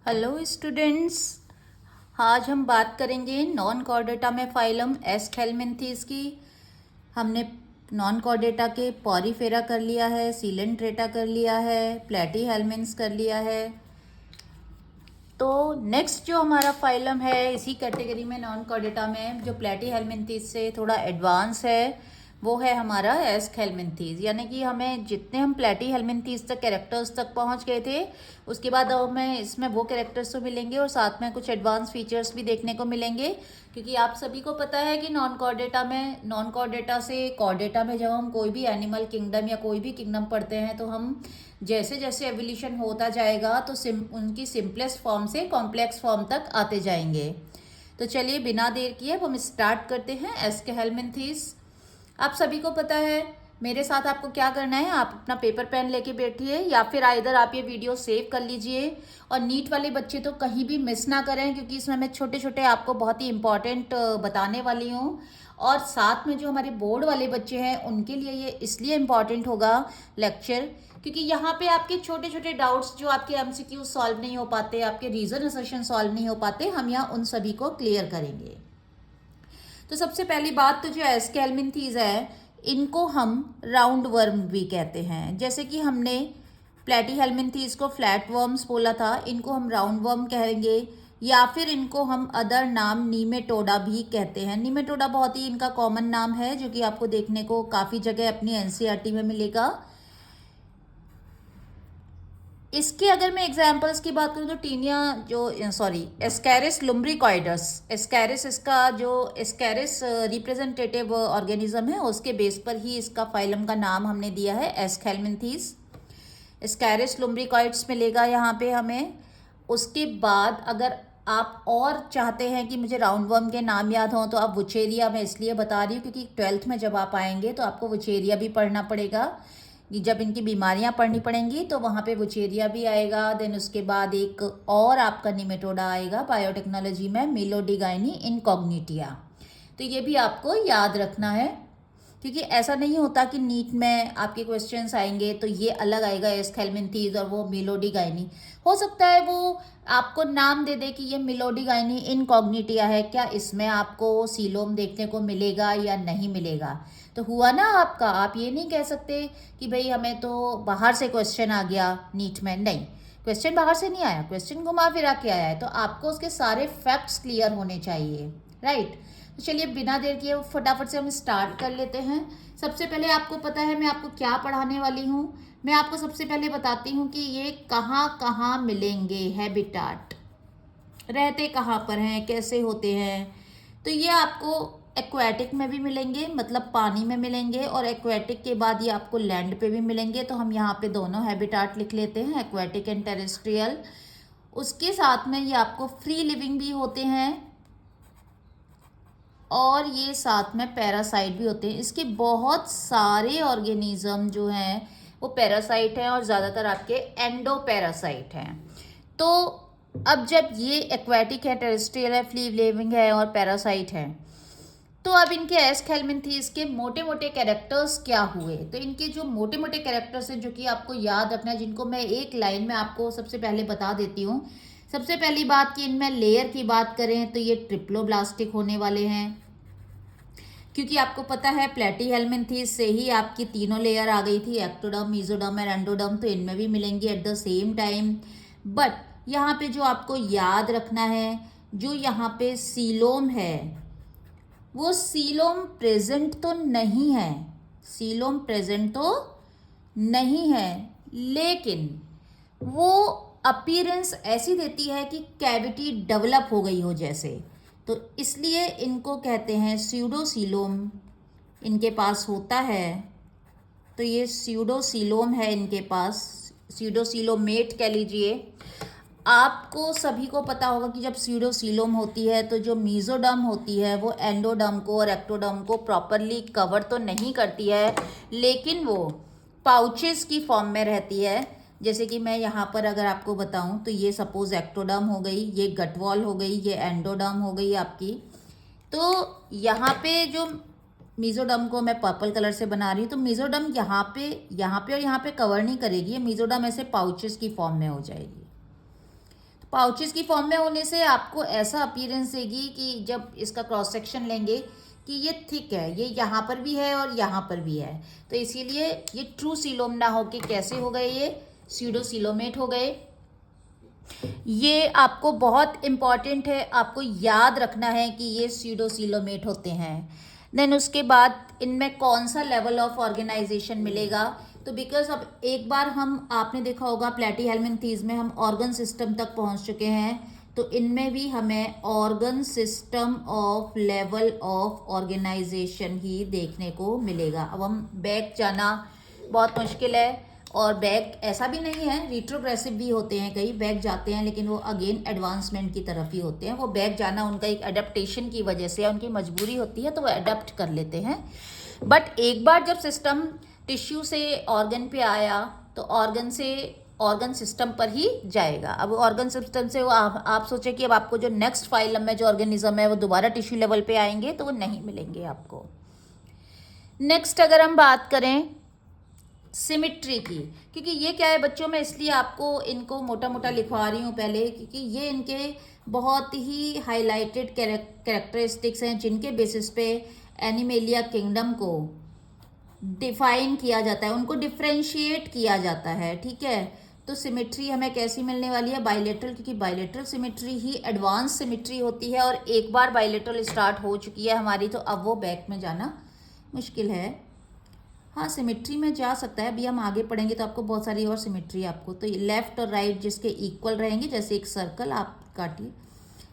Hello students. आज हम बात करेंगे नॉन कॉर्डेटा में फाइलम एस्केलमिंथीज की। हमने नॉन कॉर्डेटा के पॉरीफेरा कर लिया है, सीलेंट्रेटा कर लिया है, प्लेटीहेल्मिन्थ्स कर लिया है। तो नेक्स्ट जो हमारा फाइलम है इसी कैटेगरी में नॉन कॉर्डेटा में जो प्लेटीहेल्मिंथीज से थोड़ा एडवांस है वो है हमारा एस्केलमिंथीज। यानी कि हमें जितने हम प्लेटीहेल्मिंथीज तक कैरेक्टर्स तक पहुंच गए थे उसके बाद अब हमें इसमें वो कैरेक्टर्स तो मिलेंगे और साथ में कुछ एडवांस फीचर्स भी देखने को मिलेंगे। क्योंकि आप सभी को पता है कि नॉन कॉर्डेटा से कॉर्डेटा में जब हम कोई भी एनिमल किंगडम या कोई भी किंगडम पढ़ते हैं तो हम जैसे जैसे एवोल्यूशन होता जाएगा तो उनकी सिंपलेस्ट फॉर्म से कॉम्प्लेक्स फॉर्म तक आते जाएंगे। तो चलिए बिना देर किए अब हम स्टार्ट करते हैं एस्केलमिंथीज। आप सभी को पता है मेरे साथ आपको क्या करना है, आप अपना पेपर पेन लेके बैठिए या फिर आइदर आप ये वीडियो सेव कर लीजिए। और नीट वाले बच्चे तो कहीं भी मिस ना करें क्योंकि इसमें मैं छोटे छोटे आपको बहुत ही इंपॉर्टेंट बताने वाली हूँ। और साथ में जो हमारे बोर्ड वाले बच्चे हैं उनके लिए ये इसलिए इम्पॉर्टेंट होगा लेक्चर क्योंकि यहाँ पे आपके छोटे छोटे डाउट्स जो आपके एमसीक्यू सॉल्व नहीं हो पाते, आपके रीजन असर्शन सॉल्व नहीं हो पाते, हम यहाँ उन सभी को क्लियर करेंगे। तो सबसे पहली बात तो जो एस्केलमिंथीज है इनको हम राउंड वर्म भी कहते हैं। जैसे कि हमने प्लेटीहेल्मिंथीज को फ्लैट वर्म्स बोला था, इनको हम राउंड वर्म कहेंगे या फिर इनको हम अदर नाम नीमेटोडा भी कहते हैं। नीमेटोडा बहुत ही इनका कॉमन नाम है जो कि आपको देखने को काफ़ी जगह अपनी एनसीईआरटी में मिलेगा। इसके अगर मैं एग्जांपल्स की बात करूँ तो टीनिया एस्कैरिस लुम्ब्रिकॉइडस, एस्कैरिस इसका जो एस्कैरिस रिप्रेजेंटेटिव ऑर्गेनिज्म है उसके बेस पर ही इसका फाइलम का नाम हमने दिया है एस्केलमिंथीज। एस्कैरिस लुम्ब्रिकॉइड्स मिलेगा यहाँ पे हमें। उसके बाद अगर आप और चाहते हैं कि मुझे राउंड वर्म के नाम याद हों तो आप वुचेरिया, मैं इसलिए बता रही हूँ क्योंकि 12th में जब आप आएंगे तो आपको वुचेरिया भी पढ़ना पड़ेगा। जब इनकी बीमारियां पढ़नी पड़ेंगी तो वहाँ पे वुचेरिया भी आएगा। देन उसके बाद एक और आपका निमेटोडा आएगा बायोटेक्नोलॉजी में, मेलोडिगाइनी इनकॉग्निटिया। तो ये भी आपको याद रखना है क्योंकि ऐसा नहीं होता कि नीट में आपके क्वेश्चंस आएंगे तो ये अलग आएगा एस्केलमिंथीज और वो मेलोडिगाइनी। हो सकता है वो आपको नाम दे दे कि ये मेलोडिगाइनी इनकॉग्निटिया है, क्या इसमें आपको सीलोम देखने को मिलेगा या नहीं मिलेगा। तो हुआ ना आपका, आप ये नहीं कह सकते कि भाई हमें तो बाहर से क्वेश्चन आ गया नीट में। नहीं, क्वेश्चन बाहर से नहीं आया, क्वेश्चन घुमा फिरा के आया है तो आपको उसके सारे फैक्ट्स क्लियर होने चाहिए, राइट। तो चलिए बिना देर किए फटाफट से हम स्टार्ट कर लेते हैं। सबसे पहले आपको पता है मैं आपको क्या पढ़ाने वाली हूँ। मैं आपको सबसे पहले बताती हूँ कि ये कहाँ कहाँ मिलेंगे, हैबिटाट, रहते कहाँ पर हैं, कैसे होते हैं। तो ये आपको एक्वेटिक में भी मिलेंगे, मतलब पानी में मिलेंगे, और एक्वेटिक के बाद ये आपको लैंड पे भी मिलेंगे। तो हम यहाँ पे दोनों हैबिटाट लिख लेते हैं, एक्वेटिक एंड टेरेस्ट्रियल। उसके साथ में ये आपको फ्री लिविंग भी होते हैं और ये साथ में पैरासाइट भी होते हैं। इसके बहुत सारे ऑर्गेनिज्म जो हैं वो पैरासाइट हैं और ज़्यादातर आपके एंडो पैरासाइट हैं। तो अब जब ये एक्वेटिक है, टेरेस्ट्रियल है, फ्री लिविंग है और पैरासाइट है, तो अब इनके एस्केलमिंथीज के मोटे मोटे कैरेक्टर्स क्या हुए। तो इनके जो मोटे मोटे कैरेक्टर्स हैं जो कि आपको याद रखना है, जिनको मैं एक लाइन में आपको सबसे पहले बता देती हूँ। सबसे पहली बात कि इनमें लेयर की बात करें तो ये ट्रिप्लोब्लास्टिक होने वाले हैं क्योंकि आपको पता है प्लेटीहेल्मिंथीज से ही आपकी तीनों लेयर आ गई थी, एक्टोडर्म, मेसोडर्म और एंडोडर्म। तो इनमें भी मिलेंगे at the same time. But यहाँ पे जो आपको याद रखना है, जो यहाँ पे सीलोम है वो सीलोम प्रेजेंट तो नहीं है, सीलोम प्रेजेंट तो नहीं है, लेकिन वो अपीयरेंस ऐसी देती है कि कैविटी डेवलप हो गई हो जैसे। तो इसलिए इनको कहते हैं स्यूडोसीलोम, इनके पास होता है। तो ये स्यूडोसीलोम है इनके पास, स्यूडोसीलोमेट कह लीजिए। आपको सभी को पता होगा कि जब स्यूडोसीलोम होती है तो जो मीजोडर्म होती है वो एंडोडर्म को और एक्टोडर्म को प्रॉपरली कवर तो नहीं करती है, लेकिन वो पाउचेस की फॉर्म में रहती है। जैसे कि मैं यहाँ पर अगर आपको बताऊँ तो ये सपोज एक्टोडर्म हो गई, ये गट वॉल हो गई, ये एंडोडर्म हो गई आपकी। तो यहाँ पे जो मीजोडर्म को मैं पर्पल कलर से बना रही हूँ तो मीजोडर्म यहाँ पे और यहाँ पे कवर नहीं करेगी, ये मीजोडर्म ऐसे पाउचेस की फॉर्म में हो जाएगी। पाउचेस की फॉर्म में होने से आपको ऐसा अपीयरेंस देगी कि जब इसका क्रॉस सेक्शन लेंगे कि ये थिक है, ये यहाँ पर भी है और यहाँ पर भी है, तो इसीलिए ये ट्रू सीलोम ना होके कैसे हो गए, ये स्यूडो सीलोमेट हो गए। ये आपको बहुत इम्पॉर्टेंट है, आपको याद रखना है कि ये स्यूडो सीलोमेट होते हैं। देन उसके बाद इनमें कौन सा लेवल ऑफ ऑर्गेनाइजेशन मिलेगा, तो बिकॉज अब एक बार हम, आपने देखा होगा प्लेटीहेल्मिन्थीज में हम ऑर्गन सिस्टम तक पहुंच चुके हैं, तो इनमें भी हमें organ system of level of organisation ही देखने को मिलेगा। अब हम बैक जाना बहुत मुश्किल है, और बैक ऐसा भी नहीं है, रिट्रोग्रेसिव भी होते हैं, कई बैक जाते हैं, लेकिन वो अगेन एडवांसमेंट की तरफ ही होते हैं। वो बैक जाना उनका एक अडेप्टेशन की वजह से, उनकी मजबूरी होती है तो वो अडेप्ट कर लेते हैं। बट एक बार जब सिस्टम टिश्यू से ऑर्गन पे आया तो ऑर्गन से ऑर्गन सिस्टम पर ही जाएगा। अब ऑर्गन सिस्टम से वो आप सोचें कि अब आपको जो नेक्स्ट फाइलम में जो ऑर्गेनिज्म है वो दोबारा टिश्यू लेवल पे आएंगे तो वो नहीं मिलेंगे आपको। नेक्स्ट अगर हम बात करें सिमिट्री की, क्योंकि ये क्या है बच्चों, में इसलिए आपको इनको मोटा मोटा लिखवा रही हूँ पहले, क्योंकि ये इनके बहुत ही हाईलाइटेड कैरेक्टरिस्टिक्स हैं जिनके बेसिस पे एनिमेलिया किंगडम को डिफाइन किया जाता है, उनको डिफ्रेंशिएट किया जाता है, ठीक है। तो सिमेट्री हमें कैसी मिलने वाली है, बाइलेटरल, क्योंकि बाइलेटरल सिमेट्री ही एडवांस सिमेट्री होती है, और एक बार बाइलेटरल स्टार्ट हो चुकी है हमारी तो अब वो बैक में जाना मुश्किल है। हाँ, सिमेट्री में जा सकता है, अभी हम आगे पढ़ेंगे तो आपको बहुत सारी और सिमेट्री आपको, तो लेफ्ट और राइट जिसके इक्वल रहेंगे, जैसे एक सर्कल आप काटिए,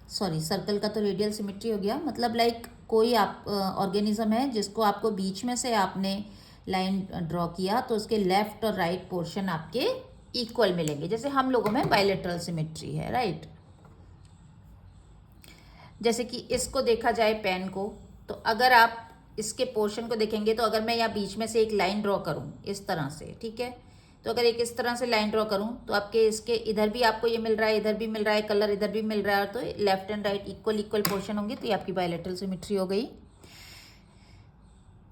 सॉरी सर्कल का तो रेडियल सिमेट्री हो गया, मतलब लाइक कोई आप ऑर्गेनिज्म है जिसको आपको बीच में से आपने लाइन ड्रॉ किया तो उसके लेफ्ट और राइट पोर्शन आपके इक्वल मिलेंगे, जैसे हम लोगों में बाइलेटरल सिमेट्री है, राइट। जैसे कि इसको देखा जाए पेन को, तो अगर आप इसके पोर्शन को देखेंगे तो अगर मैं यहाँ बीच में से एक लाइन ड्रॉ करूँ इस तरह से, ठीक है, तो अगर एक इस तरह से लाइन ड्रॉ करूँ तो आपके इसके इधर भी आपको ये मिल रहा है, इधर भी मिल रहा है कलर, इधर भी मिल रहा है, तो left and right equal equal portion होंगे, तो ये आपकी बाइलेटरल सिमेट्री हो गई।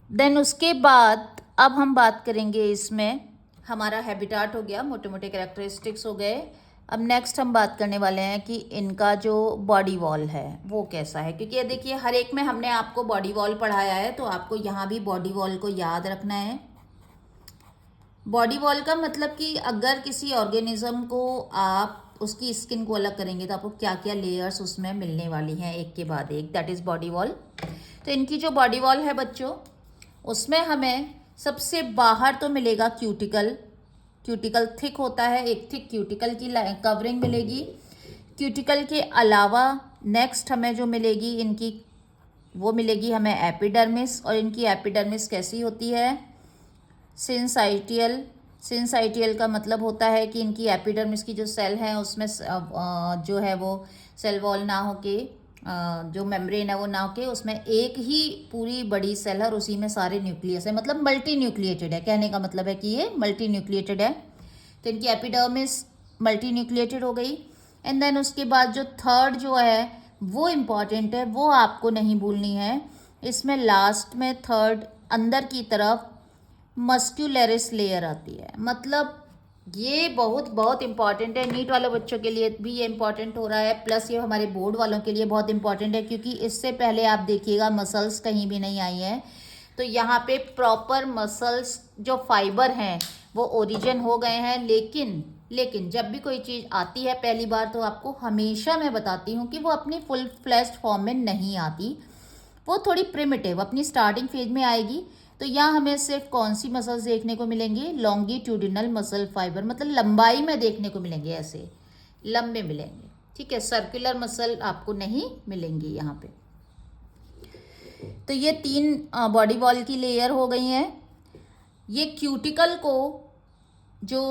देन उसके बाद अब हम बात करेंगे, इसमें हमारा हैबिटाट हो गया, मोटे मोटे कैरेक्टरिस्टिक्स हो गए। अब नेक्स्ट हम बात करने वाले हैं कि इनका जो बॉडी वॉल है वो कैसा है, क्योंकि ये देखिए हर एक में हमने आपको बॉडी वॉल पढ़ाया है, तो आपको यहाँ भी बॉडी वॉल को याद रखना है। बॉडी वॉल का मतलब कि अगर किसी ऑर्गेनिज्म को आप उसकी स्किन को अलग करेंगे तो आपको क्या क्या लेयर्स उसमें मिलने वाली हैं एक के बाद एक, दैट इज़ बॉडी वॉल। तो इनकी जो बॉडी वॉल है बच्चों, उसमें हमें सबसे बाहर तो मिलेगा क्यूटिकल, क्यूटिकल थिक होता है, एक थिक क्यूटिकल की कवरिंग मिलेगी। क्यूटिकल के अलावा नेक्स्ट हमें जो मिलेगी इनकी, वो मिलेगी हमें एपिडर्मिस, और इनकी एपिडर्मिस कैसी होती है, सिंसाइटियल। सिंसाइटियल का मतलब होता है कि इनकी एपिडर्मिस की जो सेल है उसमें जो है वो सेल वॉल ना होके, जो मेम्ब्रेन है वो ना होके, उसमें एक ही पूरी बड़ी सेल है और उसी में सारे न्यूक्लियस है, मतलब मल्टी न्यूक्लिएटेड है, कहने का मतलब है कि ये मल्टी न्यूक्लिएटेड है। तो इनकी एपिडर्मिस मल्टी न्यूक्लिएटेड हो गई। एंड देन उसके बाद जो थर्ड जो है वो इम्पॉर्टेंट है, वो आपको नहीं भूलनी है। इसमें लास्ट में थर्ड अंदर की तरफ मस्क्यूलरिस लेयर आती है, मतलब ये बहुत बहुत इंपॉर्टेंट है, नीट वाले बच्चों के लिए भी ये इंपॉर्टेंट हो रहा है, प्लस ये हमारे बोर्ड वालों के लिए बहुत इंपॉर्टेंट है, क्योंकि इससे पहले आप देखिएगा मसल्स कहीं भी नहीं आई हैं, तो यहाँ पे प्रॉपर मसल्स जो फाइबर हैं वो ओरिजिन हो गए हैं। लेकिन जब भी कोई चीज़ आती है पहली बार तो आपको हमेशा मैं बताती हूँ कि वो अपनी फुल फ्लैश्ड फॉर्म में नहीं आती, वो थोड़ी प्रिमिटिव अपनी स्टार्टिंग फेज में आएगी। तो यहाँ हमें सिर्फ कौन सी मसल्स देखने को मिलेंगी, लॉन्गिट्यूडिनल मसल फाइबर, मतलब लंबाई में देखने को मिलेंगे, ऐसे लंबे मिलेंगे, ठीक है, सर्कुलर मसल आपको नहीं मिलेंगी यहाँ पे। तो ये तीन बॉडी वॉल की लेयर हो गई हैं। ये क्यूटिकल को जो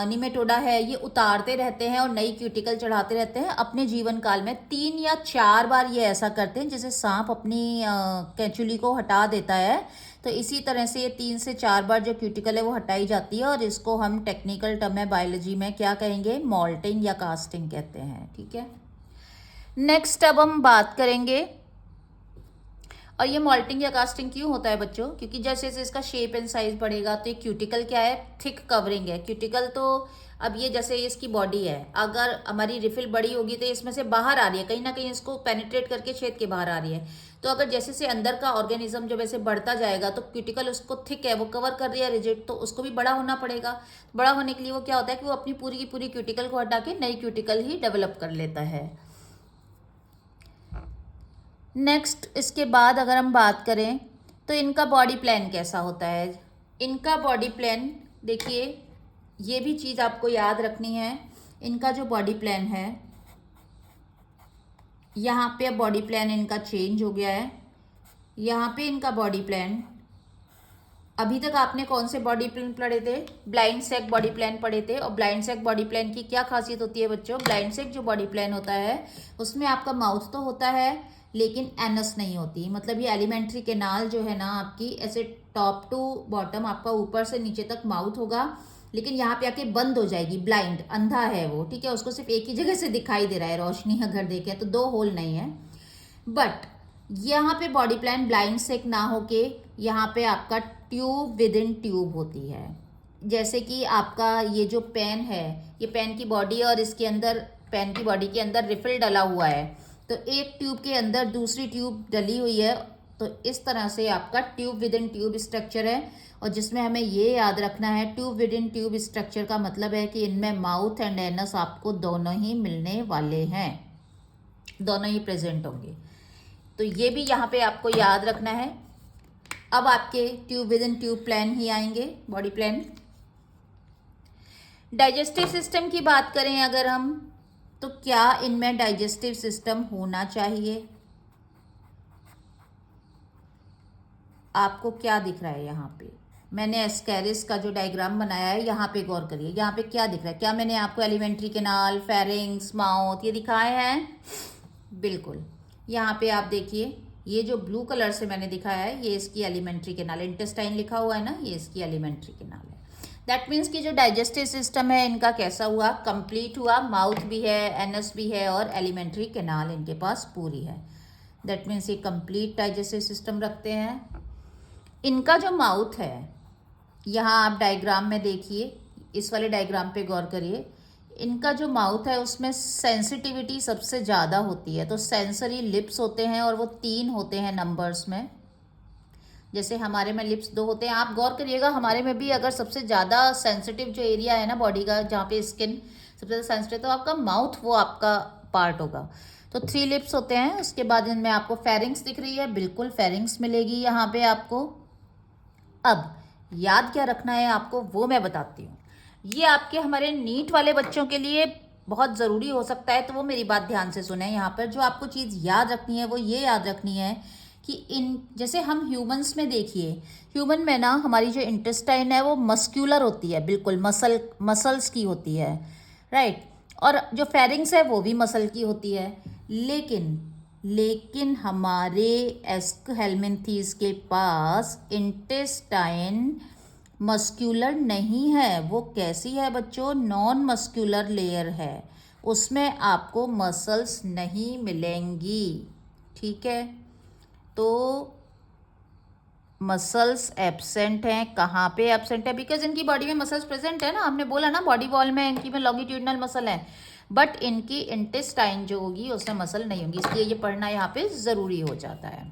निमेटोडा है ये उतारते रहते हैं और नई क्यूटिकल चढ़ाते रहते हैं अपने जीवन काल में 3 या 4 बार ये ऐसा करते हैं, जैसे सांप अपनी कैंचुली को हटा देता है, तो इसी तरह से ये 3 से 4 बार जो क्यूटिकल है वो हटाई जाती है, और इसको हम टेक्निकल टर्म है बायोलॉजी में क्या कहेंगे, मॉल्टिंग या कास्टिंग कहते हैं, ठीक है। नेक्स्ट अब हम बात करेंगे, और ये मॉल्टिंग या कास्टिंग क्यों होता है बच्चों, क्योंकि जैसे जैसे इसका शेप एंड साइज बढ़ेगा तो ये क्यूटिकल क्या है, थिक कवरिंग है। क्यूटिकल तो अब ये जैसे इसकी बॉडी है, अगर हमारी रिफिल बड़ी होगी तो इसमें से बाहर आ रही है, कहीं ना कहीं इसको पेनिट्रेट करके छेद के बाहर आ रही है। तो अगर जैसे से अंदर का ऑर्गेनिज्म जब ऐसे बढ़ता जाएगा तो क्यूटिकल उसको थिक है, वो कवर कर रही है रिजिड, तो उसको भी बड़ा होना पड़ेगा। बड़ा होने के लिए वो क्या होता है कि वो अपनी पूरी की पूरी क्यूटिकल को हटा के नई क्यूटिकल ही डेवलप कर लेता है। नेक्स्ट इसके बाद अगर हम बात करें तो इनका बॉडी प्लान कैसा होता है। इनका बॉडी प्लान देखिए, ये भी चीज़ आपको याद रखनी है। इनका जो बॉडी प्लान है, यहाँ पे अब बॉडी प्लान इनका चेंज हो गया है। यहाँ पे इनका बॉडी प्लान, अभी तक आपने कौन से बॉडी प्लान पढ़े थे, ब्लाइंड सैक बॉडी प्लान पढ़े थे। और ब्लाइंड सैक बॉडी प्लान की क्या खासियत होती है बच्चों, ब्लाइंड सैक जो बॉडी प्लान होता है उसमें आपका माउथ तो होता है लेकिन एनस नहीं होती। मतलब ये एलिमेंट्री कैनाल जो है ना आपकी, ऐसे टॉप टू बॉटम आपका ऊपर से नीचे तक माउथ होगा, लेकिन यहाँ पे आके बंद हो जाएगी। ब्लाइंड, अंधा है वो, ठीक है, उसको सिर्फ एक ही जगह से दिखाई दे रहा है, रोशनी अगर देखें तो दो होल नहीं है। बट यहाँ पे बॉडी प्लान ब्लाइंड सेक ना होके यहाँ पे आपका ट्यूब विद इन ट्यूब होती है। जैसे कि आपका ये जो पेन है, ये पेन की बॉडी है और इसके अंदर, पेन की बॉडी के अंदर रिफिल डला हुआ है, तो एक ट्यूब के अंदर दूसरी ट्यूब डली हुई है। तो इस तरह से आपका tube within tube structure है। और जिसमें हमें ये याद रखना है, tube within tube structure का मतलब है कि इनमें माउथ एंड एनस आपको दोनों ही मिलने वाले हैं, दोनों ही प्रेजेंट होंगे। तो ये भी यहाँ पे आपको याद रखना है। अब आपके tube within tube plan ही आएंगे, बॉडी प्लान। डाइजेस्टिव सिस्टम की बात करें अगर हम, तो क्या इनमें डाइजेस्टिव सिस्टम होना चाहिए। आपको क्या दिख रहा है यहाँ पे, मैंने एस्कैरिस का जो डायग्राम बनाया है यहाँ पे गौर करिए। यहाँ पे क्या दिख रहा है, क्या मैंने आपको एलिमेंट्री कैनाल, फेरिंग्स, माउथ ये दिखाए हैं? बिल्कुल। यहाँ पे आप देखिए, ये जो ब्लू कलर से मैंने दिखाया है ये इसकी एलिमेंट्री कैनाल, इंटेस्टाइन लिखा हुआ है ना, ये इसकी एलिमेंट्री कैनाल है। दैट मीन्स कि जो डाइजेस्टिव सिस्टम है इनका कैसा हुआ, कंप्लीट हुआ। माउथ भी है, एनस भी है और एलिमेंट्री कैनाल इनके पास पूरी है। दैट मीन्स ये कंप्लीट डाइजेस्टिव सिस्टम रखते हैं। इनका जो माउथ है, यहाँ आप डायग्राम में देखिए, इस वाले डायग्राम पे गौर करिए। इनका जो माउथ है उसमें सेंसिटिविटी सबसे ज़्यादा होती है। तो सेंसरी लिप्स होते हैं और वो 3 होते हैं नंबर्स में। जैसे हमारे में लिप्स 2 होते हैं, आप गौर करिएगा हमारे में भी अगर सबसे ज़्यादा सेंसिटिव जो एरिया है ना बॉडी का, जहाँ पे स्किन सबसे ज़्यादा सेंसिटिव, तो आपका माउथ वो आपका पार्ट होगा। तो 3 लिप्स होते हैं। उसके बाद इनमें आपको फेरिंग्स दिख रही है, बिल्कुल फेरिंग्स मिलेगी यहाँ पे आपको। अब याद क्या रखना है आपको वो मैं बताती हूँ। ये आपके हमारे नीट वाले बच्चों के लिए बहुत ज़रूरी हो सकता है, तो वो मेरी बात ध्यान से सुने। यहाँ पर जो आपको चीज़ याद रखनी है वो ये याद रखनी है कि इन, जैसे हम ह्यूमंस में देखिए, ह्यूमन में ना हमारी जो इंटेस्टाइन है वो मस्क्यूलर होती है, बिल्कुल मसल्स की होती है, राइट। और जो फेरिंग्स है वो भी मसल की होती है। लेकिन हमारे एस्कहेलमिन्थीज के पास इंटेस्टाइन मस्क्यूलर नहीं है। वो कैसी है बच्चों, नॉन मस्क्यूलर लेयर है, उसमें आपको मसल्स नहीं मिलेंगी, ठीक है। तो मसल्स एब्सेंट हैं। कहाँ पे एब्सेंट है, बिकॉज इनकी बॉडी में मसल्स प्रेजेंट है ना, हमने बोला ना बॉडी वॉल में इनकी में लॉन्गिट्यूडिनल मसल है, बट इनकी इंटेस्टाइन जो होगी उसमें मसल नहीं होगी, इसलिए ये पढ़ना यहाँ पे ज़रूरी हो जाता है।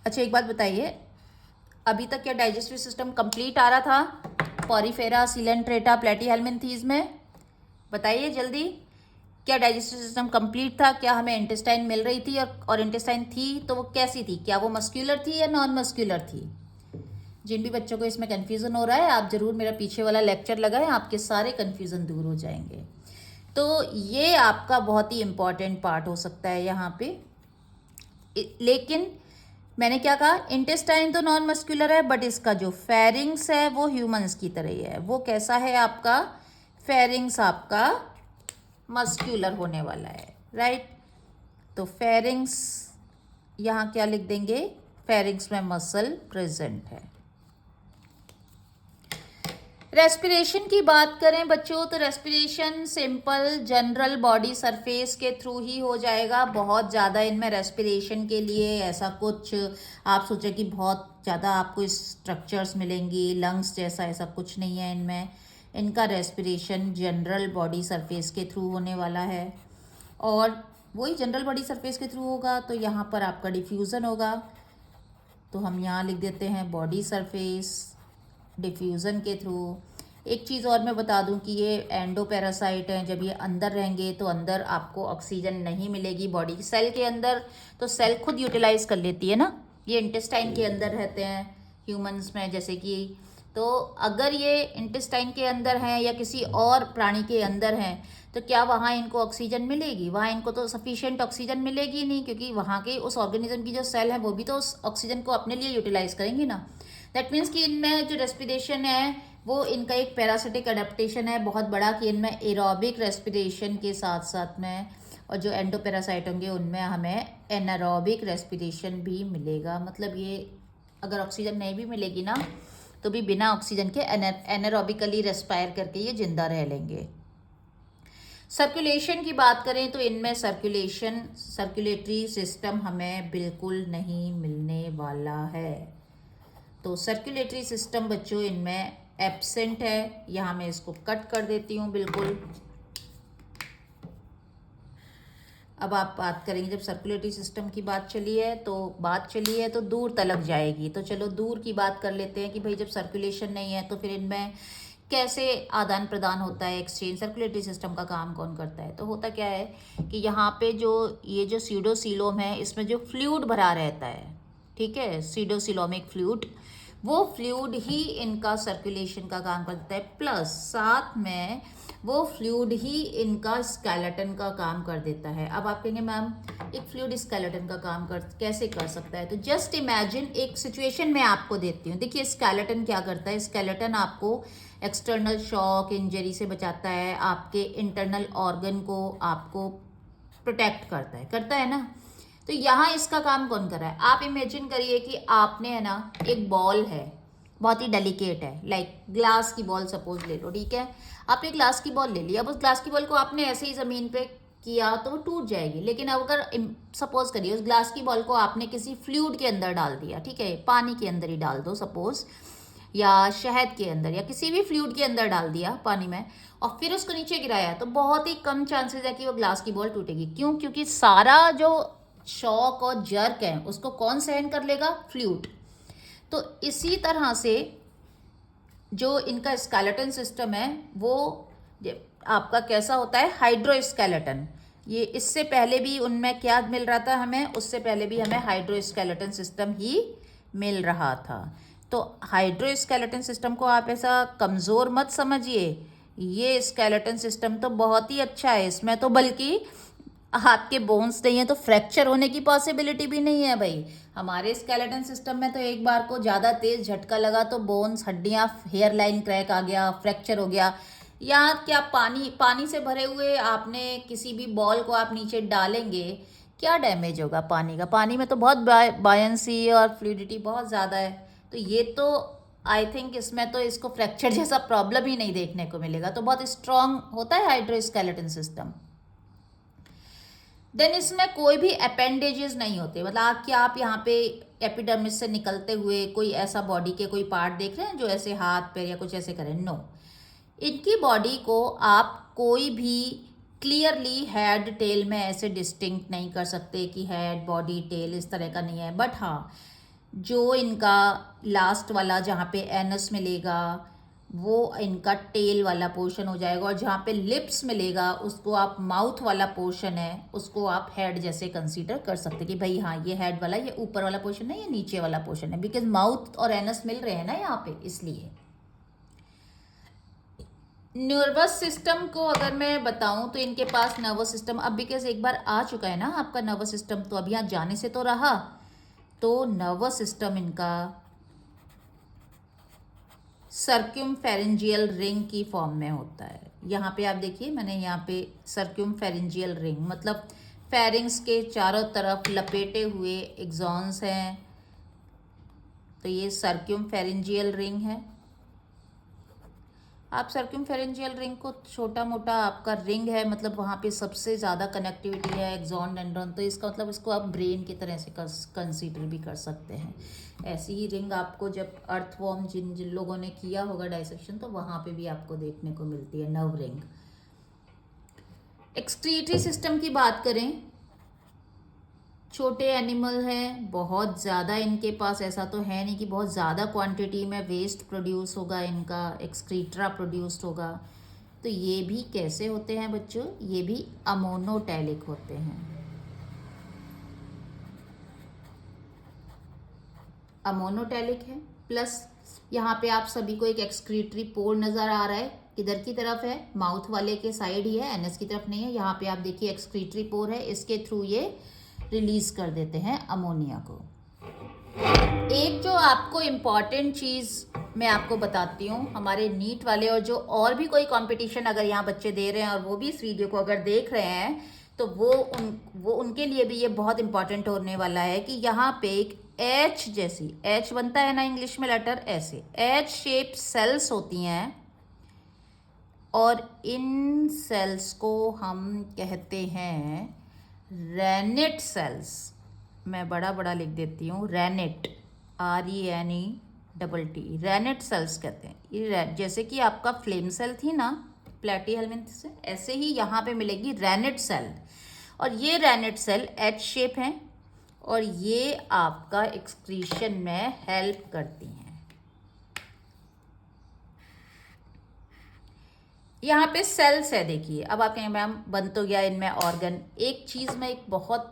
अच्छा एक बात बताइए, अभी तक क्या डाइजेस्टिव सिस्टम कंप्लीट आ रहा था पॉरीफेरा, सीलेंट्रेटा, प्लेटीहेल्मिन्थीज में? बताइए जल्दी, क्या डाइजेस्टिव सिस्टम कंप्लीट था? क्या हमें इंटेस्टाइन मिल रही थी? और इंटेस्टाइन थी तो वो कैसी थी, क्या वो मस्क्यूलर थी या नॉन मस्क्यूलर थी? जिन भी बच्चों को इसमें कन्फ्यूज़न हो रहा है, आप ज़रूर मेरा पीछे वाला लेक्चर लगाएं, आपके सारे कन्फ्यूज़न दूर हो जाएंगे। तो ये आपका बहुत ही इम्पॉर्टेंट पार्ट हो सकता है यहाँ पे। लेकिन मैंने क्या कहा, इंटेस्टाइन तो नॉन मस्क्यूलर है, बट इसका जो फेरिंग्स है वो ह्यूमंस की तरह ही है। वो कैसा है आपका, फेरिंग्स आपका मस्क्यूलर होने वाला है, राइट। तो फेरिंग्स यहाँ क्या लिख देंगे, फेरिंग्स में मसल प्रेजेंट है। रेस्पिरेशन की बात करें बच्चों, तो respiration simple general body surface के थ्रू ही हो जाएगा। बहुत ज़्यादा इनमें रेस्पिरेशन के लिए ऐसा कुछ आप सोचें कि बहुत ज़्यादा आपको स्ट्रक्चर्स मिलेंगी लंग्स जैसा, ऐसा कुछ नहीं है इनमें। इनका रेस्पिरेशन जनरल बॉडी सरफेस के थ्रू होने वाला है, और वही जनरल बॉडी सरफेस के थ्रू होगा तो यहाँ पर आपका डिफ्यूज़न होगा। तो हम यहाँ लिख देते हैं बॉडी सरफेस डिफ्यूज़न के थ्रू। एक चीज़ और मैं बता दूं कि ये एंडोपैरासाइट हैं, जब ये अंदर रहेंगे तो अंदर आपको ऑक्सीजन नहीं मिलेगी बॉडी सेल के अंदर, तो सेल खुद यूटिलाइज कर लेती है ना। ये इंटेस्टाइन के अंदर रहते हैं ह्यूमंस में जैसे कि, तो अगर ये इंटेस्टाइन के अंदर हैं या किसी और प्राणी के अंदर हैं तो क्या वहाँ इनको ऑक्सीजन मिलेगी? वहाँ इनको तो सफिशिएंट ऑक्सीजन मिलेगी नहीं, क्योंकि वहाँ के उस ऑर्गेनिज्म की जो सेल है वो भी तो उस ऑक्सीजन को अपने लिए यूटिलाइज करेंगी ना। दैट मीन्स कि इनमें जो रेस्पिरेशन है वो इनका एक पैरासिटिक अडेप्टेशन है बहुत बड़ा, कि इनमें एरोबिक रेस्पिरेशन के साथ साथ में, और जो एंडोपैरासाइट होंगे उनमें हमें एनारोबिक रेस्पिरेशन भी मिलेगा। मतलब ये अगर ऑक्सीजन नहीं भी मिलेगी ना तो भी बिना ऑक्सीजन के एनारोबिकली रेस्पायर करके ये जिंदा रह लेंगे। सर्कुलेशन की बात करें तो इनमें सर्कुलेटरी सिस्टम हमें बिल्कुल नहीं मिलने वाला है। तो सर्कुलेटरी सिस्टम बच्चों इनमें एब्सेंट है। यहाँ मैं इसको कट कर देती हूँ बिल्कुल। अब आप बात करेंगे, जब सर्कुलेटरी सिस्टम की बात चली है तो दूर तलक जाएगी। तो चलो दूर की बात कर लेते हैं कि भाई जब सर्कुलेशन नहीं है तो फिर इनमें कैसे आदान प्रदान होता है, एक्सचेंज, सर्कुलेटरी सिस्टम का काम कौन करता है? तो होता क्या है कि यहाँ पे ये जो सीडोसिलोम है इसमें जो फ्लूइड भरा रहता है, ठीक है, सीडोसिलोमिक फ्लूइड, वो फ्लूइड ही इनका सर्कुलेशन का काम करता है, प्लस साथ में वो फ्लूइड ही इनका स्केलेटन का काम कर देता है। अब आप कहेंगे मैम एक फ्लूइड स्केलेटन का काम कैसे कर सकता है? तो जस्ट इमेजिन, एक सिचुएशन मैं आपको देती हूँ। देखिए स्केलेटन क्या करता है, स्केलेटन आपको एक्सटर्नल शॉक इंजरी से बचाता है, आपके इंटरनल ऑर्गन को आपको प्रोटेक्ट करता है ना। तो यहाँ इसका काम कौन कर रहा है? आप इमेजिन करिए कि आपने है ना एक बॉल है, बहुत ही डेलिकेट है, लाइक ग्लास की बॉल सपोज ले लो, ठीक है। आपने ग्लास की बॉल ले ली, अब उस ग्लास की बॉल को आपने ऐसे ही ज़मीन पे किया तो वो टूट जाएगी। लेकिन अब अगर सपोज करिए उस ग्लास की बॉल को आपने किसी फ्लूइड के अंदर डाल दिया, ठीक है, पानी के अंदर ही डाल दो सपोज, या शहद के अंदर या किसी भी फ्लूइड के अंदर डाल दिया पानी में, और फिर उसको नीचे गिराया, तो बहुत ही कम चांसेस है कि वो ग्लास की बॉल टूटेगी। क्यों? क्योंकि सारा जो शॉक और जर्क है उसको कौन सहन कर लेगा? फ्लूइड। तो इसी तरह से जो इनका स्केलेटन सिस्टम है वो आपका कैसा होता है? हाइड्रोस्केलेटन। ये इससे पहले भी उनमें क्या मिल रहा था हमें? उससे पहले भी हमें हाइड्रोस्केलेटन सिस्टम ही मिल रहा था। तो हाइड्रोस्केलेटन सिस्टम को आप ऐसा कमज़ोर मत समझिए, ये स्केलेटन सिस्टम तो बहुत ही अच्छा है। इसमें तो बल्कि आपके बोन्स नहीं है तो फ्रैक्चर होने की पॉसिबिलिटी भी नहीं है भाई। हमारे स्केलेटन सिस्टम में तो एक बार को ज़्यादा तेज़ झटका लगा तो बोन्स, हड्डियाँ, हेयर लाइन क्रैक आ गया, फ्रैक्चर हो गया। या क्या पानी से भरे हुए आपने किसी भी बॉल को आप नीचे डालेंगे, क्या डैमेज होगा पानी का? पानी में तो बहुत बायंसी और फ्लूइडिटी बहुत ज़्यादा है। तो ये तो आई थिंक इसमें तो इसको फ्रैक्चर जैसा प्रॉब्लम ही नहीं देखने को मिलेगा। तो बहुत स्ट्रांग होता है हाइड्रोस्केलेटन सिस्टम। देन इसमें कोई भी अपेंडेजेस नहीं होते, मतलब कि आप यहाँ पे एपिडर्मिस से निकलते हुए कोई ऐसा बॉडी के कोई पार्ट देख रहे हैं जो ऐसे हाथ पैर या कुछ ऐसे करें? नो। इनकी बॉडी को आप कोई भी क्लियरली हेड टेल में ऐसे डिस्टिंक्ट नहीं कर सकते कि हेड बॉडी टेल इस तरह का नहीं है। बट हाँ, जो इनका लास्ट वाला जहाँ पे एनस मिलेगा वो इनका टेल वाला पोर्शन हो जाएगा, और जहाँ पे लिप्स मिलेगा उसको आप माउथ वाला पोर्शन है उसको आप हेड जैसे कंसीडर कर सकते कि भाई हाँ ये हेड वाला, ये ऊपर वाला पोर्शन है, ये नीचे वाला पोर्शन है, बिकॉज माउथ और एनस मिल रहे हैं ना यहाँ पे, इसलिए। नर्वस सिस्टम को अगर मैं बताऊं तो इनके पास नर्वस सिस्टम, अब बिकॉज एक बार आ चुका है ना आपका नर्वस सिस्टम, तो अब यहाँ जाने से तो रहा। तो नर्वस सिस्टम इनका सर्क्यूमफेरेंजियल रिंग की फॉर्म में होता है। यहाँ पे आप देखिए मैंने यहाँ पे सर्क्यूमफेरेंजियल रिंग, मतलब फेरिंग्स के चारों तरफ लपेटे हुए एक्सॉन्स हैं, तो ये सर्क्यूमफेरेंजियल रिंग है। आप सर्कमफेरेंजियल रिंग को छोटा मोटा आपका रिंग है, मतलब वहाँ पे सबसे ज़्यादा कनेक्टिविटी है एक्सॉन डेंड्रॉन, तो इसका मतलब इसको आप ब्रेन की तरह से कंसीडर भी कर सकते हैं। ऐसी ही रिंग आपको जब अर्थवॉर्म जिन जिन लोगों ने किया होगा डाइसेक्शन, तो वहाँ पे भी आपको देखने को मिलती है नर्व रिंग। एक्सक्रीटरी सिस्टम की बात करें, छोटे एनिमल हैं, बहुत ज़्यादा इनके पास ऐसा तो है नहीं कि बहुत ज़्यादा क्वांटिटी में वेस्ट प्रोड्यूस होगा, इनका एक्सक्रीट्रा प्रोड्यूस्ड होगा। तो ये भी कैसे होते हैं बच्चों, ये भी अमोनोटैलिक होते हैं। अमोनोटैलिक है, प्लस यहाँ पे आप सभी को एक एक्सक्रीटरी पोल नज़र आ रहा है, किधर की तरफ है, माउथ वाले के साइड ही है, एनएस की तरफ नहीं है। यहाँ पे आप देखिए एक्सक्रीटरी पोल है, इसके थ्रू ये रिलीज कर देते हैं अमोनिया को। एक जो आपको इम्पॉर्टेंट चीज़ मैं आपको बताती हूँ, हमारे नीट वाले और जो और भी कोई कंपटीशन अगर यहाँ बच्चे दे रहे हैं और वो भी इस वीडियो को अगर देख रहे हैं, तो वो उनके लिए भी ये बहुत इंपॉर्टेंट होने वाला है कि यहाँ पे एक एच जैसी, एच बनता है ना इंग्लिश में लेटर, ऐसे एच शेप सेल्स होती हैं, और इन सेल्स को हम कहते हैं रेनेट सेल्स। मैं बड़ा बड़ा लिख देती हूँ, रेनेट, RENET, रेनेट सेल्स कहते हैं। ये जैसे कि आपका फ्लेम सेल थी ना प्लेटीहेल्मिन्थ से, ऐसे ही यहाँ पे मिलेगी रेनेट सेल, और ये रेनेट सेल एच शेप हैं और ये आपका एक्सक्रीशन में हेल्प करती हैं। यहाँ पे सेल्स है, देखिए। अब आप कहेंगे मैम बन तो गया इनमें ऑर्गन। एक चीज़ मैं, एक बहुत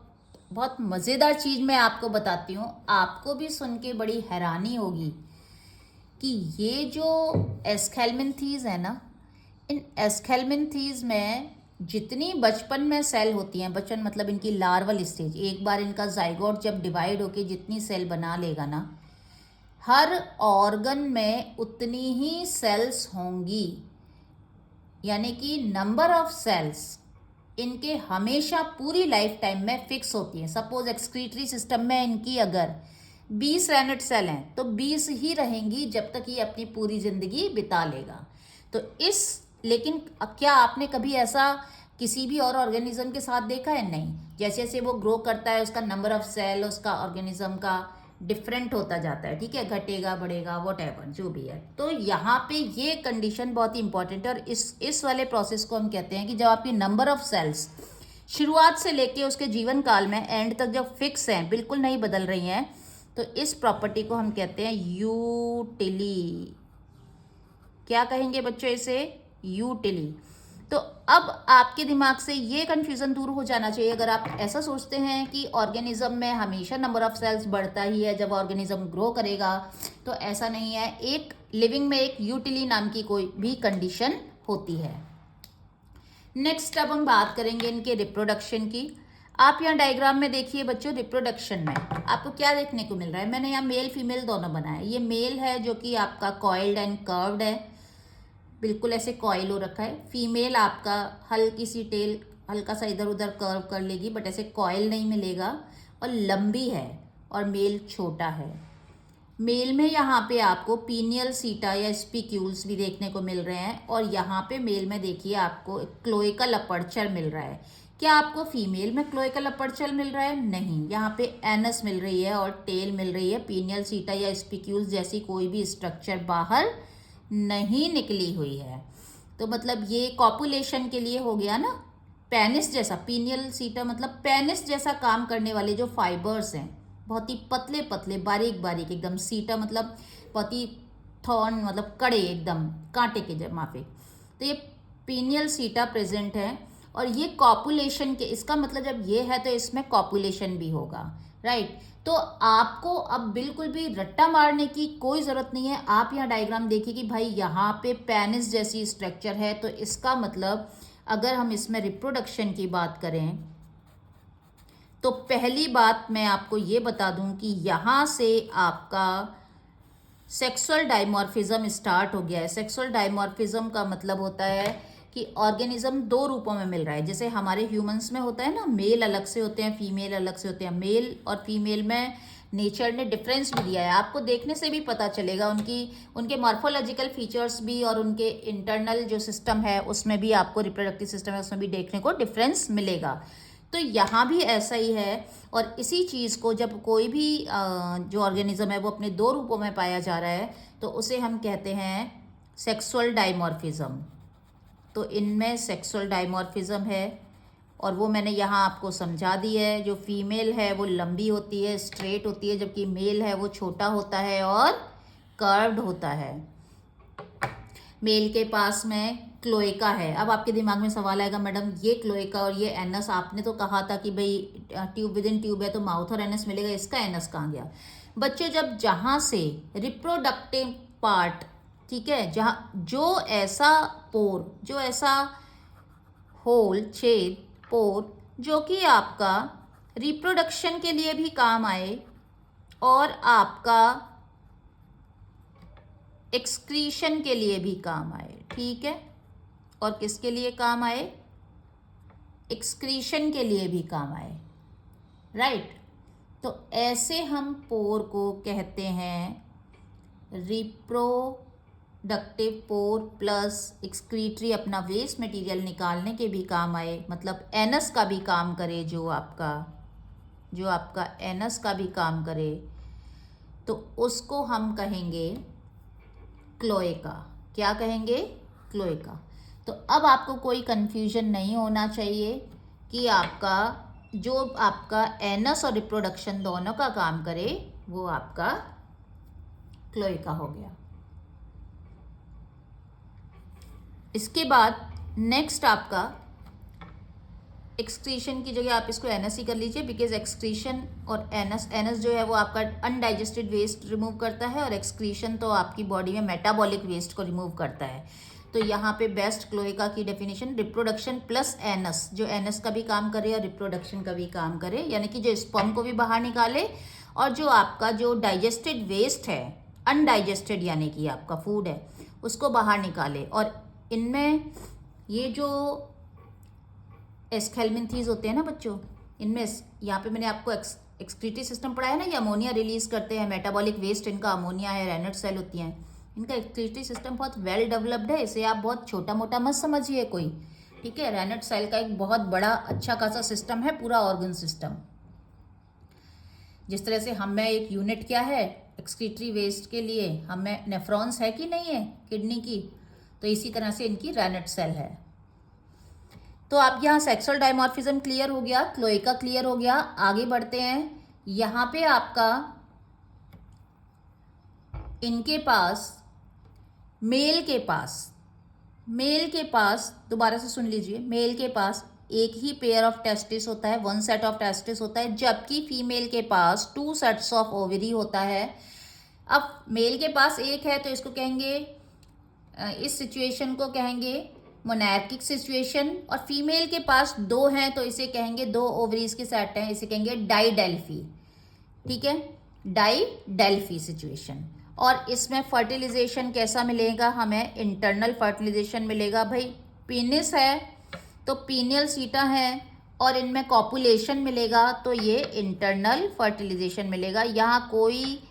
बहुत मज़ेदार चीज़ मैं आपको बताती हूँ, आपको भी सुन के बड़ी हैरानी होगी कि ये जो एस्केल्मिन्थीज़ है ना, इन एस्केल्मिन्थीज़ में जितनी बचपन में सेल होती हैं, बचपन मतलब इनकी लार्वल स्टेज, एक बार इनका जाइगोट जब डिवाइड होके जितनी सेल बना लेगा ना, हर ऑर्गन में उतनी ही सेल्स होंगी, यानी कि नंबर ऑफ सेल्स इनके हमेशा पूरी लाइफ टाइम में फिक्स होती है। सपोज एक्सक्रीटरी सिस्टम में इनकी अगर 20 रेनेट सेल हैं तो 20 ही रहेंगी जब तक ये अपनी पूरी ज़िंदगी बिता लेगा। तो लेकिन क्या आपने कभी ऐसा किसी भी और ऑर्गेनिज्म के साथ देखा है? नहीं। जैसे जैसे वो ग्रो करता है उसका नंबर ऑफ सेल उसका ऑर्गेनिज्म का डिफरेंट होता जाता है, ठीक है, घटेगा बढ़ेगा व्हाटएवर जो भी है। तो यहाँ पे ये कंडीशन बहुत ही इंपॉर्टेंट है, और इस वाले प्रोसेस को हम कहते हैं कि जब आपकी नंबर ऑफ सेल्स शुरुआत से लेके उसके जीवन काल में एंड तक जब फिक्स हैं, बिल्कुल नहीं बदल रही हैं, तो इस प्रॉपर्टी को हम कहते हैं यूटिली। क्या कहेंगे बच्चों इसे? यूटिली। तो अब आपके दिमाग से ये कन्फ्यूज़न दूर हो जाना चाहिए। अगर आप ऐसा सोचते हैं कि ऑर्गेनिज्म में हमेशा नंबर ऑफ सेल्स बढ़ता ही है जब ऑर्गेनिज्म ग्रो करेगा, तो ऐसा नहीं है। एक लिविंग में एक यूटिली नाम की कोई भी कंडीशन होती है। नेक्स्ट अब हम बात करेंगे इनके रिप्रोडक्शन की। आप यहाँ डायग्राम में देखिए बच्चों, रिप्रोडक्शन में आपको क्या देखने को मिल रहा है। मैंने यहाँ मेल फीमेल दोनों बनाया। ये मेल है जो कि आपका कॉइल्ड एंड कर्व्ड है, बिल्कुल ऐसे कॉइल हो रखा है। फीमेल आपका हल्की सी टेल हल्का सा इधर उधर कर्व कर लेगी, बट ऐसे कॉइल नहीं मिलेगा, और लंबी है, और मेल छोटा है। मेल में यहाँ पे आपको पीनियल सीटा या स्पिक्यूल्स भी देखने को मिल रहे हैं, और यहाँ पे मेल में देखिए आपको क्लोइकल अपर्चर मिल रहा है। क्या आपको फीमेल में क्लोइकल अपर्चर मिल रहा है? नहीं, यहाँ पे एनस मिल रही है और टेल मिल रही है। पीनियल सीटा या स्पिक्यूल्स जैसी कोई भी स्ट्रक्चर बाहर नहीं निकली हुई है। तो मतलब ये कॉपुलेशन के लिए हो गया ना, पेनिस जैसा। पीनियल सीटा मतलब पेनिस जैसा काम करने वाले जो फाइबर्स हैं, बहुत ही पतले पतले बारीक बारीक एकदम। सीटा मतलब बहुत ही थॉर्न मतलब कड़े एकदम कांटे के माफिक। तो ये पीनियल सीटा प्रेजेंट है, और ये कॉपुलेशन के, इसका मतलब जब ये है तो इसमें कॉपुलेशन भी होगा, राइट। तो आपको अब बिल्कुल भी रट्टा मारने की कोई ज़रूरत नहीं है। आप यहाँ डायग्राम देखिए कि भाई यहाँ पे पेनिस जैसी स्ट्रक्चर है, तो इसका मतलब अगर हम इसमें रिप्रोडक्शन की बात करें, तो पहली बात मैं आपको ये बता दूं कि यहाँ से आपका सेक्सुअल डायमॉर्फिज्म स्टार्ट हो गया है। सेक्सुअल डायमॉर्फिज्म का मतलब होता है कि ऑर्गेनिज्म दो रूपों में मिल रहा है। जैसे हमारे ह्यूमंस में होता है ना, मेल अलग से होते हैं फीमेल अलग से होते हैं। मेल और फीमेल में नेचर ने डिफरेंस भी दिया है, आपको देखने से भी पता चलेगा, उनके मॉर्फोलॉजिकल फीचर्स भी और उनके इंटरनल जो सिस्टम है उसमें भी, आपको रिप्रोडक्टिव सिस्टम है उसमें भी देखने को डिफरेंस मिलेगा। तो यहाँ भी ऐसा ही है। और इसी चीज़ को जब कोई भी जो ऑर्गेनिज्म है वो अपने दो रूपों में पाया जा रहा है तो उसे हम कहते हैं सेक्सुअल डाइमॉर्फिज्म। तो इनमें सेक्सुअल डाइमॉर्फिज्म है और वो मैंने यहाँ आपको समझा दी है। जो फीमेल है वो लंबी होती है, स्ट्रेट होती है, जबकि मेल है वो छोटा होता है और कर्व्ड होता है। मेल के पास में क्लोएका है। अब आपके दिमाग में सवाल आएगा, मैडम ये क्लोएका और ये एनस, आपने तो कहा था कि भाई ट्यूब विद इन ट्यूब है तो माउथ और एनस मिलेगा, इसका एनस कहाँ गया? बच्चों, जब जहाँ से रिप्रोडक्टिव पार्ट, ठीक है, जहाँ जो ऐसा पोर, जो ऐसा होल, छेद, पोर जो कि आपका रिप्रोडक्शन के लिए भी काम आए और आपका एक्सक्रीशन के लिए भी काम आए, ठीक है, और किसके लिए काम आए? एक्सक्रीशन के लिए भी काम आए, राइट। तो ऐसे हम पोर को कहते हैं रिप्रोडक्टिव पोर प्लस एक्सक्रीटरी, अपना वेस्ट मटेरियल निकालने के भी काम आए, मतलब एनस का भी काम करे, जो आपका एनस का भी काम करे, तो उसको हम कहेंगे क्लोएका। क्या कहेंगे? क्लोएका। तो अब आपको कोई कंफ्यूजन नहीं होना चाहिए कि आपका एनस और रिप्रोडक्शन दोनों का काम करे, वो आपका क्लोएका हो गया। इसके बाद नेक्स्ट आपका एक्सक्रीशन की जगह आप इसको एनस ही कर लीजिए, बिकॉज एक्सक्रीशन और एनस जो है वो आपका अनडाइजेस्टेड वेस्ट रिमूव करता है और एक्सक्रीशन तो आपकी बॉडी में मेटाबॉलिक वेस्ट को रिमूव करता है। तो यहाँ पे बेस्ट क्लोएका की डेफिनेशन रिप्रोडक्शन प्लस एनस, जो एनस का भी काम करे और रिप्रोडक्शन का भी काम करे, यानी कि जो स्पर्म को भी बाहर निकाले और जो आपका जो डाइजेस्टेड वेस्ट है, अनडाइजेस्टेड यानी कि आपका फूड है, उसको बाहर निकाले। और इनमें ये जो एस्केल्मिंथीज होते हैं ना बच्चों, इनमें यहाँ पे मैंने आपको एक्सक्रीटरी सिस्टम पढ़ाया ना, ये अमोनिया रिलीज करते हैं, मेटाबॉलिक वेस्ट इनका अमोनिया है, रेनट सेल होती हैं, इनका एक्सक्रीटरी सिस्टम बहुत वेल डेवलप्ड है। इसे आप बहुत छोटा मोटा मत समझिए कोई, ठीक है। रेनट सेल का एक बहुत बड़ा अच्छा खासा सिस्टम है, पूरा ऑर्गन सिस्टम। जिस तरह से हमें एक यूनिट क्या है एक्सक्रीटरी वेस्ट के लिए, हमें नेफ्रॉन्स है कि नहीं है किडनी की, तो इसी तरह से इनकी रेनट सेल है। तो आप यहाँ सेक्सुअल डायमॉर्फिज्म क्लियर हो गया, क्लोएका क्लियर हो गया। आगे बढ़ते हैं। यहाँ पे आपका इनके पास मेल के पास दोबारा से सुन लीजिए, मेल के पास एक ही पेयर ऑफ टेस्टिस होता है, वन सेट ऑफ टेस्टिस होता है, जबकि फीमेल के पास टू सेट्स ऑफ ओवरी होता है। अब मेल के पास एक है तो इसको कहेंगे, इस सिचुएशन को कहेंगे मोनार्किक सिचुएशन, और फीमेल के पास दो हैं तो इसे कहेंगे, दो ओवरीज के सेट हैं, इसे कहेंगे डाइडेल्फी, ठीक है, डाइडेल्फी सिचुएशन। और इसमें फर्टिलाइजेशन कैसा मिलेगा हमें? इंटरनल फर्टिलाइजेशन मिलेगा। भाई पीनिस है तो पीनियल सीटा है और इनमें कॉपुलेशन मिलेगा, तो ये इंटरनल फर्टिलाइजेशन मिलेगा। यहाँ कोई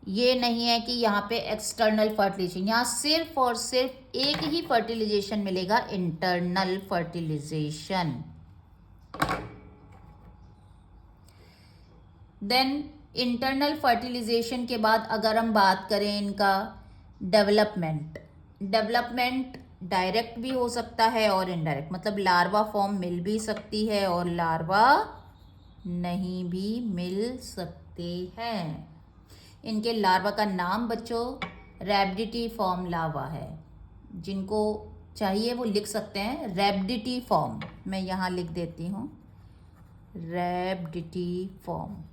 ये नहीं है कि यहाँ पे एक्सटर्नल फर्टिलाइजेशन, यहाँ सिर्फ और सिर्फ एक ही फर्टिलाइजेशन मिलेगा, internal fertilization. Then internal fertilization के बाद अगर हम बात करें इनका डेवलपमेंट डायरेक्ट भी हो सकता है और इनडायरेक्ट, मतलब लार्वा फॉर्म मिल भी सकती है और लार्वा नहीं भी मिल सकते हैं। इनके लार्वा का नाम बच्चों रैबिडिटी फॉर्म लार्वा है। जिनको चाहिए वो लिख सकते हैं रैबिडिटी फॉर्म, मैं यहाँ लिख देती हूँ रैबिडिटी फॉर्म।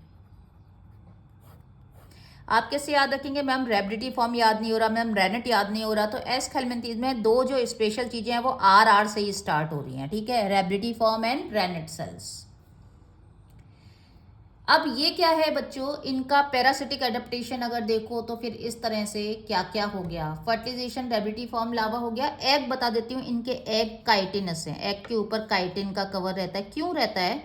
आप कैसे याद रखेंगे? मैम रैबिडिटी फॉर्म याद नहीं हो रहा, मैम रेनेट याद नहीं हो रहा, तो एस्केल्मिंथीज में दो जो स्पेशल चीजें हैं वो आर से ही स्टार्ट हो रही हैं, ठीक है, रैबिडिटी फॉर्म एंड रेनेट सेल्स। अब ये क्या है बच्चों, इनका पैरासिटिक एडेप्टेशन अगर देखो तो फिर इस तरह से क्या क्या हो गया, फर्टिलाइजेशन रैबिडिटी फॉर्म लार्वा हो गया। एग बता देती हूँ, इनके एग काइटिनस हैं, एग के ऊपर काइटिन का कवर रहता है। क्यों रहता है?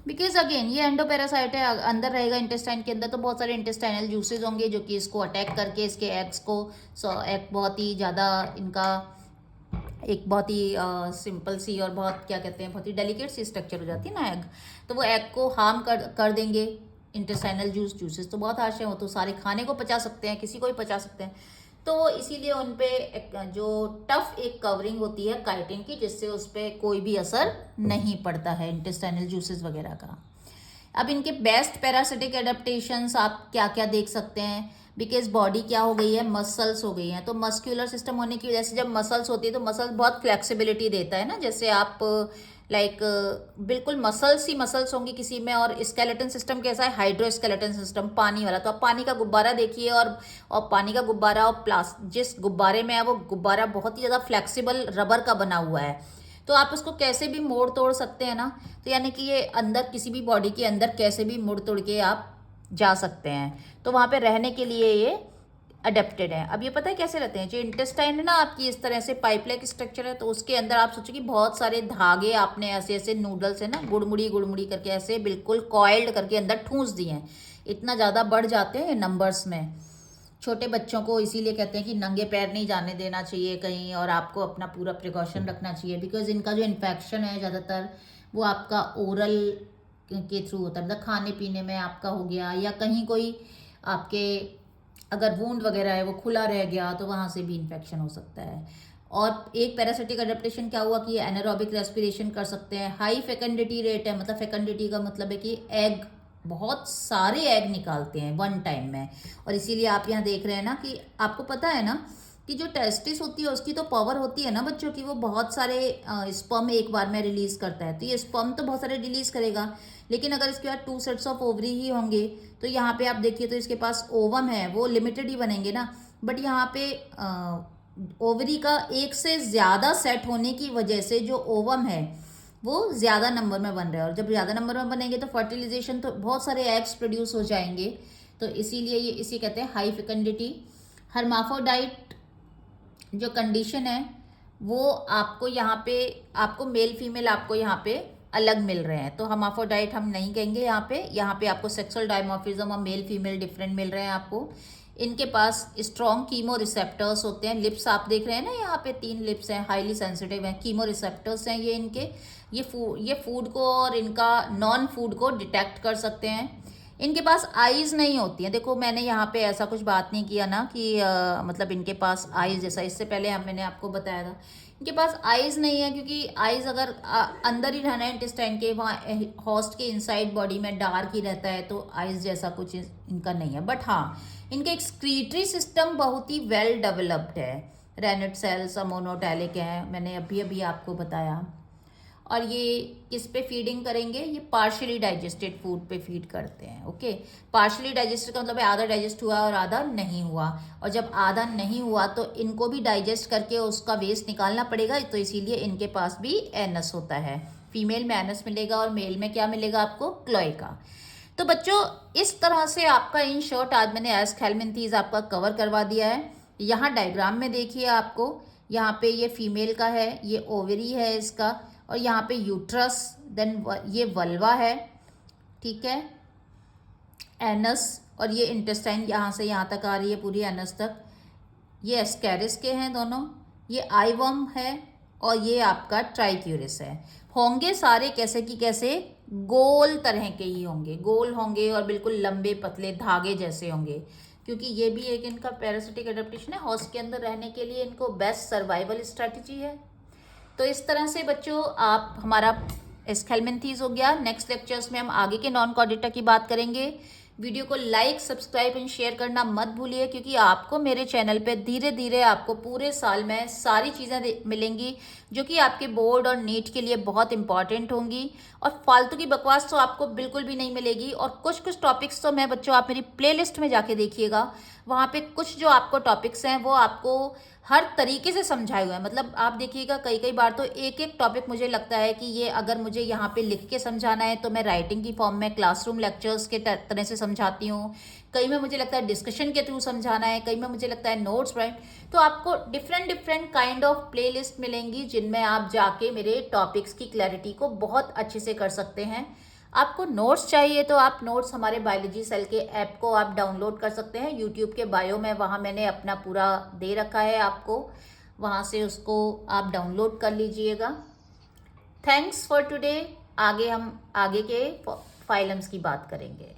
बिकॉज अगेन ये एंडोपेरासाइट है, अंदर रहेगा इंटेस्टाइन के अंदर, तो बहुत सारे इंटेस्टाइनल जूसेज होंगे जो कि इसको अटैक करके इसके एग्स को, एग बहुत ही ज़्यादा इनका एक बहुत ही सिंपल सी और बहुत क्या कहते हैं बहुत ही डेलिकेट सी स्ट्रक्चर हो जाती है ना एग, तो वो एग को हार्म कर देंगे। इंटेस्टाइनल जूसेस तो बहुत हार्श हैं, वो तो सारे खाने को पचा सकते हैं, किसी को भी पचा सकते हैं, तो इसीलिए उन पे जो टफ एक कवरिंग होती है काइटिन की, जिससे उस पर कोई भी असर नहीं पड़ता है इंटेस्टाइनल जूसेस वगैरह का। अब इनके बेस्ट पैरासिटिक एडेप्टेशंस आप क्या क्या देख सकते हैं, बिकॉज बॉडी क्या हो गई है, मसल्स हो गई हैं, तो मस्क्यूलर सिस्टम होने की वजह से जब मसल्स होती है तो मसल्स बहुत फ्लेक्सिबिलिटी देता है ना, जैसे आप लाइक बिल्कुल मसल्स ही मसल्स होंगी किसी में। और स्केलेटन सिस्टम कैसा है, हाइड्रो स्केलेटन सिस्टम, पानी वाला, तो आप पानी का गुब्बारा देखिए, और पानी का गुब्बारा और जिस गुब्बारे में है वो गुब्बारा बहुत ही ज़्यादा फ्लेक्सिबल रबर का बना हुआ है, तो आप उसको कैसे भी मोड़ तोड़ सकते हैं ना, तो यानी कि ये अंदर किसी भी बॉडी के अंदर कैसे भी मुड़ तोड़ के आप जा सकते हैं, तो वहाँ पे रहने के लिए ये अडेप्टेड है। अब ये पता है कैसे रहते हैं, जो इंटेस्टाइन है ना आपकी इस तरह से पाइप लाइक स्ट्रक्चर है, तो उसके अंदर आप सोचो कि बहुत सारे धागे आपने ऐसे ऐसे नूडल्स है ना गुड़मुड़ी गुड़मुड़ी करके ऐसे बिल्कुल कॉइल्ड करके अंदर ठूंस दिए हैं, इतना ज़्यादा बढ़ जाते हैं नंबर्स में। छोटे बच्चों को इसीलिए कहते हैं कि नंगे पैर नहीं जाने देना चाहिए कहीं, और आपको अपना पूरा प्रिकॉशन रखना चाहिए, बिकॉज इनका जो इन्फेक्शन है ज़्यादातर वो आपका ओरल के थ्रू होता है, मतलब खाने पीने में आपका हो गया, या कहीं कोई आपके अगर वूंड वगैरह है वो खुला रह गया तो वहाँ से भी इन्फेक्शन हो सकता है। और एक पैरासिटिक अडेप्टेशन क्या हुआ कि एनारोबिक रेस्पिरेशन कर सकते हैं, हाई फेकेंडिटी रेट है, मतलब फेकेंडिटी का मतलब है कि एग बहुत सारे एग निकालते हैं वन टाइम में, और इसीलिए आप यहाँ देख रहे हैं ना कि आपको पता है ना कि जो टेस्टिस होती है उसकी तो पावर होती है ना बच्चों की, वो बहुत सारे स्पर्म एक बार में रिलीज करता है, तो ये स्पर्म तो बहुत सारे रिलीज करेगा, लेकिन अगर इसके बाद 2 सेट्स ऑफ ओवरी ही होंगे, तो यहाँ पे आप देखिए तो इसके पास ओवम है वो लिमिटेड ही बनेंगे ना, बट यहाँ पे ओवरी का एक से ज़्यादा सेट होने की वजह से जो ओवम है वो ज़्यादा नंबर में बन रहा है, और जब ज़्यादा नंबर में बनेंगे तो फर्टिलाइजेशन तो बहुत सारे एग्स प्रोड्यूस हो जाएंगे, तो इसीलिए ये इसी कहते हैं हाई फेकेंडिटी। हर्माफोडाइट जो कंडीशन है वो आपको यहाँ पे आपको मेल फीमेल आपको यहाँ पे अलग मिल रहे हैं, तो हर्माफोडाइट हम नहीं कहेंगे यहाँ पे आपको सेक्सुअल डायमॉर्फिज्म और मेल फीमेल डिफरेंट मिल रहे हैं आपको। इनके पास स्ट्रॉन्ग कीमो रिसेप्टर्स होते हैं, लिप्स आप देख रहे हैं ना यहाँ पे 3 लिप्स हैं, हाईली सेंसिटिव हैं, कीमो रिसेप्टर्स हैं ये इनके, ये फूड को और इनका नॉन फूड को डिटेक्ट कर सकते हैं। इनके पास आईज नहीं होती हैं, देखो मैंने यहाँ पे ऐसा कुछ बात नहीं किया ना कि मतलब इनके पास आईज जैसा, इससे पहले मैंने आपको बताया था इनके पास आईज नहीं है, क्योंकि आईज अगर अंदर ही रहना है इंटेस्टाइन के, वहाँ होस्ट के इनसाइड बॉडी में डार्क ही रहता है, तो आईज जैसा कुछ इनका नहीं है, बट हाँ इनका एक्सक्रीटरी सिस्टम बहुत ही वेल डेवलप्ड है, रेनेट सेल्स मोनोटैलिक हैं, मैंने अभी अभी आपको बताया। और ये किस पे फीडिंग करेंगे, ये पार्शियली डाइजेस्टेड फूड पे फीड करते हैं। ओके, पार्शियली डाइजेस्टेड का मतलब है आधा डाइजेस्ट हुआ और आधा नहीं हुआ, और जब आधा नहीं हुआ तो इनको भी डाइजेस्ट करके उसका वेस्ट निकालना पड़ेगा, तो इसीलिए इनके पास भी एनस होता है, फीमेल में एनस मिलेगा और मेल में क्या मिलेगा आपको, क्लोएका। तो बच्चों इस तरह से आपका इन शॉर्ट आज मैंने एस्केल्मेंथीज आपका कवर करवा दिया है। यहाँ डायग्राम में देखिए आपको, यहाँ पे ये फीमेल का है, ये ओवरी है इसका, और यहाँ पे यूट्रस, देन ये वल्वा है, ठीक है, एनस, और ये इंटेस्टाइन यहाँ से यहाँ तक आ रही है पूरी एनस तक, ये एस्कैरिस के हैं दोनों, ये आईवर्म है, और ये आपका ट्राइक्यूरिस है। होंगे सारे कैसे की कैसे, गोल तरह के ही होंगे, गोल होंगे और बिल्कुल लंबे पतले धागे जैसे होंगे, क्योंकि ये भी एक इनका पैरासिटिक एडेप्टेशन है, हॉस्ट के अंदर रहने के लिए इनको बेस्ट सर्वाइवल स्ट्रेटजी है। तो इस तरह से बच्चों आप हमारा एस्केल्मेंथीज हो गया। नेक्स्ट लेक्चर्स में हम आगे के नॉन कॉर्डेटा की बात करेंगे। वीडियो को लाइक सब्सक्राइब एंड शेयर करना मत भूलिए, क्योंकि आपको मेरे चैनल पे धीरे धीरे आपको पूरे साल में सारी चीज़ें मिलेंगी जो कि आपके बोर्ड और नीट के लिए बहुत इंपॉर्टेंट होंगी, और फालतू की बकवास तो आपको बिल्कुल भी नहीं मिलेगी। और कुछ कुछ टॉपिक्स तो मैं बच्चों आप मेरी प्लेलिस्ट में जाके देखिएगा, वहाँ पे कुछ जो आपको टॉपिक्स हैं वो आपको हर तरीके से समझाए हुए हैं, मतलब आप देखिएगा कई कई बार तो एक एक टॉपिक मुझे लगता है कि ये अगर मुझे यहाँ पे लिख के समझाना है तो मैं राइटिंग की फॉर्म में क्लासरूम लेक्चर्स के तरह से समझाती हूँ, कई में मुझे लगता है डिस्कशन के थ्रू समझाना है, कई में मुझे लगता है नोट्स राइट। तो आपको different different kind of playlist मिलेंगी जिनमें आप जाके मेरे टॉपिक्स की क्लैरिटी को बहुत अच्छे से कर सकते हैं। आपको नोट्स चाहिए तो आप नोट्स हमारे बायोलॉजी सेल के ऐप को आप डाउनलोड कर सकते हैं यूट्यूब के बायो में, वहाँ मैंने अपना पूरा दे रखा है आपको, वहाँ से उसको आप डाउनलोड कर लीजिएगा। Thanks for today. आगे हम आगे के फाइलम्स की बात करेंगे।